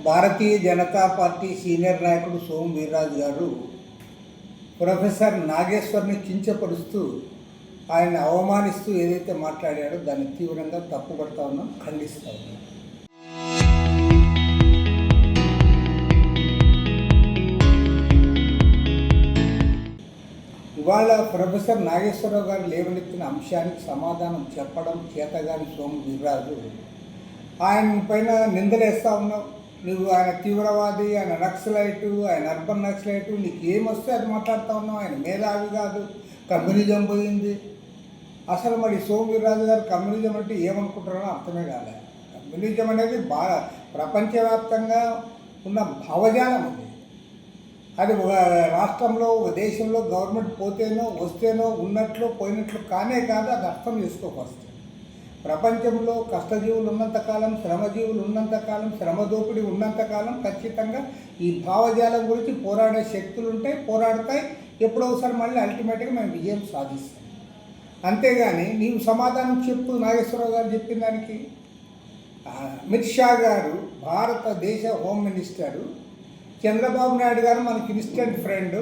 Bharatiya Janata party senior నాయకుడు సోము వీర్రాజు గారు professor నాగేశ్వర్ని కించపరుస్తూ ఆయన అవమానిస్తూ ఏదైతే మాట్లాడాడో దాన్ని తీవ్రంగా తప్పుపడతా ఉన్నాం, ఖండిస్తూ ఉన్నాం. ఇవాళ ప్రొఫెసర్ నాగేశ్వరరావు గారు లేవనెత్తిన అంశానికి సమాధానం చెప్పడం చేతగాని సోము వీర్రాజు ఆయన పైన నిందలేస్తూ ఉన్నావు. నువ్వు ఆయన తీవ్రవాది, ఆయన నక్సలైటు, ఆయన అర్బన్ నక్సలైటు, నీకు ఏమొస్తే అది మాట్లాడుతూ ఉన్నావు. ఆయన మేధావి కాదు, కమ్యూనిజం పోయింది. అసలు మరి సోము వీర్రాజు గారు కమ్యూనిజం అంటే ఏమనుకుంటారో అర్థమే కాలే. కమ్యూనిజం అనేది ప్రపంచవ్యాప్తంగా ఉన్న భావజాలం అది. అది ఒక రాష్ట్రంలో ఒక దేశంలో గవర్నమెంట్ పోతేనో వస్తేనో ఉన్నట్లు పోయినట్లు కానే కాదు, అది అర్థం చేసుకోకొస్తుంది. ప్రపంచంలో కష్టజీవులు ఉన్నంతకాలం, శ్రమజీవులు ఉన్నంతకాలం, శ్రమదోపిడి ఉన్నంతకాలం ఖచ్చితంగా ఈ భావజాలం గురించి పోరాడే శక్తులు ఉంటాయి, పోరాడతాయి. ఎప్పుడో ఒకసారి మళ్ళీ అల్టిమేట్గా మేము విజయం సాధిస్తాం. అంతేగాని నీవు సమాధానం చెప్పు. నాగేశ్వరరావు గారు చెప్పిన దానికి అమిత్ షా గారు భారతదేశ హోమ్ మినిస్టరు, చంద్రబాబు నాయుడు గారు మనకి instant friend,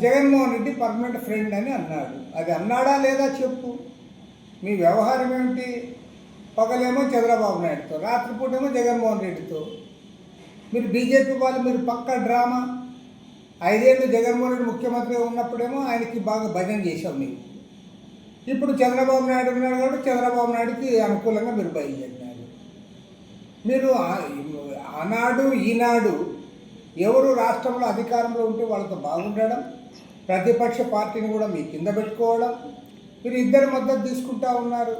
Jaganmohan Reddy permanent friend అని అన్నాడు. అది అన్నాడా లేదా చెప్పు. మీ వ్యవహారం ఏమిటి? పగలేమో చంద్రబాబు నాయుడుతో, రాత్రిపూటేమో జగన్మోహన్ రెడ్డితో. మీరు బీజేపీ వాళ్ళు మీరు పక్కా డ్రామా. 5 ఏళ్ళు జగన్మోహన్ రెడ్డి ముఖ్యమంత్రిగా ఉన్నప్పుడేమో ఆయనకి బాగా భజన చేశావు మీరు. ఇప్పుడు చంద్రబాబు నాయుడు ఉన్నాడు కాబట్టి చంద్రబాబు నాయుడుకి అనుకూలంగా మీరు బయలుదేరినారు. మీరు ఆనాడు ఈనాడు ఎవరు రాష్ట్రంలో అధికారంలో ఉంటే వాళ్ళతో బాగుండడం, ప్రతిపక్ష పార్టీని కూడా మీ కింద పెట్టుకోవడం, మీరు ఇద్దరి మద్దతు తీసుకుంటూ ఉన్నారు.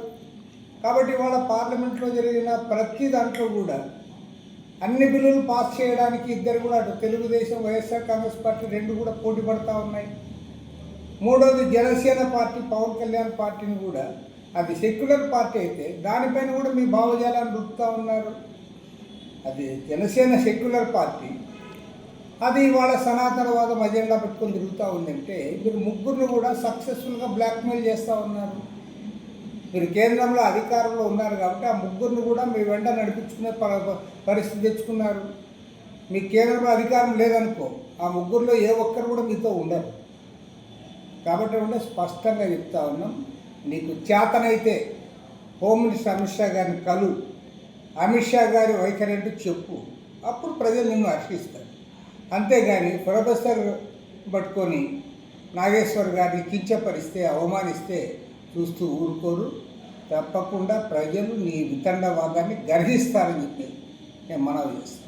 కాబట్టి ఇవాళ పార్లమెంట్లో జరిగిన ప్రతి దాంట్లో కూడా అన్ని బిల్లులు పాస్ చేయడానికి ఇద్దరు కూడా, అటు తెలుగుదేశం వైఎస్ఆర్ కాంగ్రెస్ పార్టీ రెండు కూడా పోటీ పడుతూ ఉన్నాయి. మూడోది జనసేన పార్టీ, పవన్ కళ్యాణ్ పార్టీని కూడా, అది సెక్యులర్ పార్టీ అయితే దానిపైన కూడా మీ భావజాలాన్ని రుపుతూ ఉన్నారు. అది జనసేన సెక్యులర్ పార్టీ, అది ఇవాళ సనాతనవాదం అజెండా పెట్టుకొని తిరుగుతూ ఉందంటే మీరు ముగ్గురిని కూడా సక్సెస్ఫుల్గా బ్లాక్మెయిల్ చేస్తూ ఉన్నారు. మీరు కేంద్రంలో అధికారంలో ఉన్నారు కాబట్టి ఆ ముగ్గురిని కూడా మీ వెంట నడిపించుకునే పరిస్థితి తెచ్చుకున్నారు. మీ కేంద్రంలో అధికారం లేదనుకో, ఆ ముగ్గురిలో ఏ ఒక్కరు కూడా మీతో ఉండరు. కాబట్టి స్పష్టంగా చెప్తా ఉన్నాం, నీకు చేతనైతే హోమ్ మినిస్టర్ అమిత్ షా గారిని కలు, అమిత్ షా గారి వైఖరి అంటే చెప్పు, అప్పుడు ప్రజలు నిన్ను హర్షిస్తారు. అంతేగాని ప్రొఫెసర్ పట్టుకొని నాగేశ్వర్ గారిని కించపరిస్తే, అవమానిస్తే చూస్తూ ఊరుకోరు. తప్పకుండా ప్రజలు నీ వితండవాదాన్ని గర్హిస్తారని చెప్పి నేను మనవి చేస్తాను.